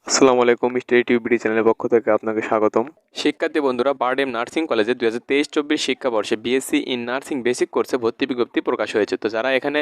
আসসালামু আলাইকুম, study tube চ্যানেলের পক্ষ থেকে আপনাকে স্বাগতম। শিক্ষার্থী বন্ধুরা, বারডেম নার্সিং কলেজে 2023-24 শিক্ষাবর্ষে বিএসসি ইন নার্সিং বেসিক কোর্সে ভর্তি বিজ্ঞপ্তি প্রকাশ হয়েছে। তো যারা এখানে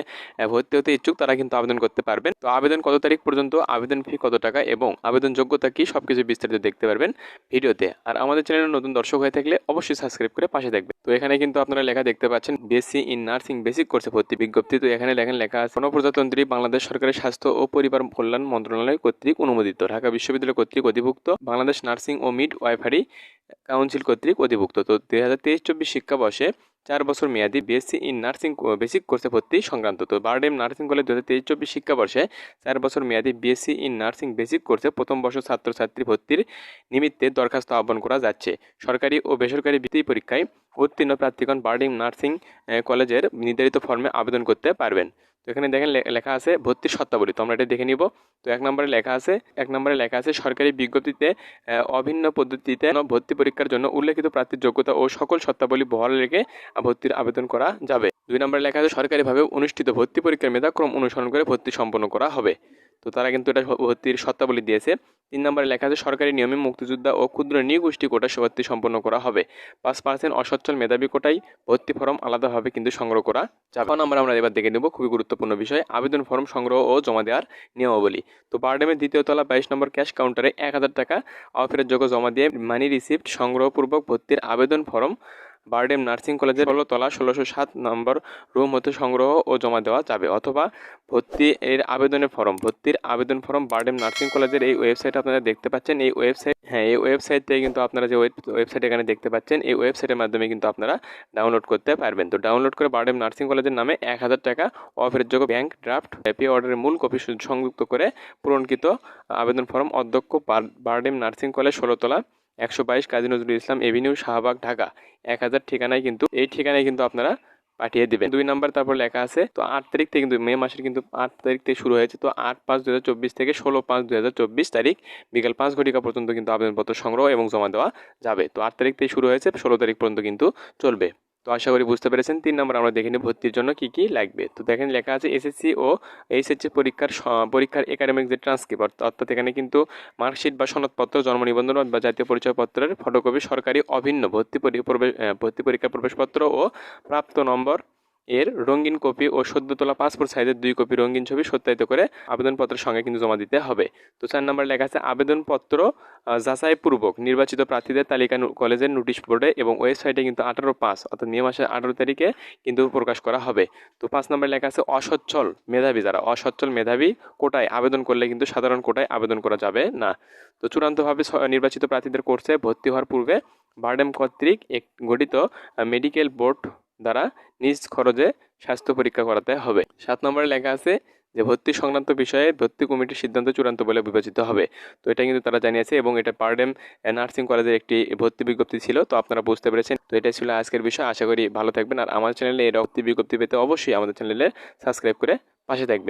ভর্তি হতে ইচ্ছুক তারা কিন্তু আবেদন করতে পারবেন। তো আবেদন কত তারিখ পর্যন্ত, আবেদন ফি কত টাকা এবং আবেদন যোগ্যতা কি, সবকিছু বিস্তারিত দেখতে পারবেন ভিডিওতে। আর আমাদের চ্যানেলে নতুন দর্শক হয়ে থাকলে অবশ্যই সাবস্ক্রাইব করে পাশে থাকবেন। তো এখানে কিন্তু আপনারা লেখা দেখতে পাচ্ছেন বিএসসি ইন নার্সিং বেসিক কোর্সে ভর্তি বিজ্ঞপ্তি। তো এখানে লেখা আছে গণপ্রজাতন্ত্রী বাংলাদেশ সরকারের স্বাস্থ্য ও পরিবার কল্যাণ মন্ত্রণালয় কর্তৃক অনুমোদিত, ঢাকা বিশ্ববিদ্যালয় কর্তৃক অধিভুক্ত, বাংলাদেশ নার্সিং ও মিড ওয়াইফারি কাউন্সিল কর্তৃক অধিভুক্ত। তো 2023-24 শিক্ষাবর্ষে 4 বছর মেয়াদী বিএসসি ইন নার্সিং বেসিক কোর্সে ভর্তি সংক্রান্ত। তো বারডেম নার্সিং কলেজ 2023-24 শিক্ষাবর্ষে 4 বছর মেয়াদী বিএসসি ইন নার্সিং বেসিক কোর্সে প্রথম বর্ষ ছাত্রছাত্রী ভর্তির নিমিত্তে দরখাস্ত আহ্বান করা যাচ্ছে। সরকারি ও বেসরকারি বৃত্তি পরীক্ষায় উত্তীর্ণ প্রার্থীগণ বারডেম নার্সিং কলেজের নির্ধারিত ফর্মে আবেদন করতে পারবেন। তো এখানে দেখেন লেখা আছে ভর্তির শর্তাবলী। তো আমরা এটা দেখে নিব। তো এক নম্বরে লেখা আছে সরকারি বিজ্ঞপ্তিতে অভিন্ন পদ্ধতিতে ভর্তি পরীক্ষার জন্য উল্লেখিত প্রার্থীর যোগ্যতা ও সকল শর্তাবলী বহাল রেখে ভর্তির আবেদন করা যাবে। 2 নম্বরে লেখা আছে সরকারিভাবে অনুষ্ঠিত ভর্তি পরীক্ষার মেধাক্রম অনুসরণ করে ভর্তি সম্পন্ন করা হবে। তো তারা কিন্তু এটা ভর্তির শর্তাবলী দিয়েছে। 3 নম্বরে লেখা আছে সরকারি নিয়মে মুক্তিযোদ্ধা ও ক্ষুদ্র নৃগোষ্ঠী কোটা ভর্তি সম্পন্ন করা হবে। 5% অসচ্ছল মেধাবী কোটায় ভর্তি ফর্ম আলাদাভাবে কিন্তু সংগ্রহ করা যাবে। আমরা এবার দেখে নেব খুবই গুরুত্বপূর্ণ বিষয়, আবেদন ফর্ম সংগ্রহ ও জমা দেওয়ার নিয়মাবলী। তো বারডেমের দ্বিতীয় তলা 22 নম্বর ক্যাশ কাউন্টারে 1000 টাকা অফেরতযোগ্য জমা দিয়ে মানি রিসিপ্ট সংগ্রহপূর্বক ভর্তির আবেদন ফর্ম বারডেম নার্সিং কলেজের 16 তলা 1607 নম্বর রুম হতে সংগ্রহ ও জমা দেওয়া যাবে। অথবা ভর্তির আবেদন ফর্ম বারডেম নার্সিং কলেজের এই ওয়েবসাইট আপনারা দেখতে পাচ্ছেন। এই ওয়েবসাইট থেকে কিন্তু আপনারা যে ওয়েবসাইট এখানে দেখতে পাচ্ছেন, এই ওয়েবসাইটের মাধ্যমে কিন্তু আপনারা ডাউনলোড করতে পারবেন। তো ডাউনলোড করে বারডেম নার্সিং কলেজের নামে 1000 টাকা অফেরতযোগ্য ব্যাংক ড্রাফট পে অর্ডারের মূল কপি সংযুক্ত করে পূরণকৃত আবেদন ফর্ম অধ্যক্ষ বারডেম নার্সিং কলেজ 16 তলা 122 কাজী নজরুল ইসলাম এভিনিউ, শাহবাগ, ঢাকা 1000 ঠিকানায় কিন্তু আপনারা পাঠিয়ে দিবেন। 2 নম্বর তারপর লেখা আছে তো 8 তারিখ থেকে কিন্তু মে মাসের কিন্তু 8 তারিখ থেকে শুরু হয়েছে। তো 8/5/2024 থেকে 16/5/2024 তারিখ বিকাল 5 ঘটিকা পর্যন্ত কিন্তু আবেদনপত্র সংগ্রহ এবং জমা দেওয়া যাবে। তো 8 তারিখ থেকে শুরু হয়েছে, 16 তারিখ পর্যন্ত কিন্তু চলবে। তো আশা করি বুঝতে পেরেছেন। 3 নম্বর আমরা দেখে নিই ভর্তির জন্য কি কি লাগবে। তো দেখেন লেখা আছে এসএসসি ও এইচএসসি পরীক্ষার একাডেমিক যে ট্রান্সক্রিপ্ট, অর্থাৎ এখানে কিন্তু মার্কশিট বা সনদপত্র, জন্ম নিবন্ধন বা জাতীয় পরিচয়পত্রের ফটোকপি, সরকারি অভিন্ন ভর্তি পরীক্ষার প্রবেশপত্র ও প্রাপ্ত নম্বর এর রঙিন কপি ও সদ্য তোলা পাসপোর্ট সাইজের 2 কপি রঙিন ছবি সত্যায়িত করে আবেদনপত্রের সঙ্গে কিন্তু জমা দিতে হবে। তো 4 নম্বর লেখা আছে আবেদনপত্র যাচাইপূর্বক নির্বাচিত প্রার্থীদের তালিকা কলেজের নোটিশ বোর্ডে এবং ওয়েবসাইটে কিন্তু 18/5 অর্থাৎ মে মাসের 18 তারিখে কিন্তু প্রকাশ করা হবে। তো 5 নম্বর লেখা আছে যারা অসচ্ছল মেধাবী কোটায় আবেদন করলে কিন্তু সাধারণ কোটায় আবেদন করা যাবে না। তো চূড়ান্তভাবে নির্বাচিত প্রার্থীদের কোর্সে ভর্তি হওয়ার পূর্বে বারডেম কর্তৃক গঠিত মেডিকেল বোর্ড দ্বারা নিজ খরচে স্বাস্থ্য পরীক্ষা করাতে হবে। 7 নম্বরে লেখা আছে যে ভর্তি সংক্রান্ত বিষয়ে ভর্তি কমিটির সিদ্ধান্ত চূড়ান্ত বলে বিবেচিত হবে। তো এটা কিন্তু তারা জানিয়েছে এবং এটা বারডেম নার্সিং কলেজের একটি ভর্তি বিজ্ঞপ্তি ছিল। তো আপনারা বুঝতে পেরেছেন। তো এটাই ছিল আজকের বিষয়। আশা করি ভালো থাকবেন। আর আমাদের চ্যানেলে এই ভর্তি বিজ্ঞপ্তি পেতে অবশ্যই আমাদের চ্যানেলে সাবস্ক্রাইব করে পাশে থাকবেন।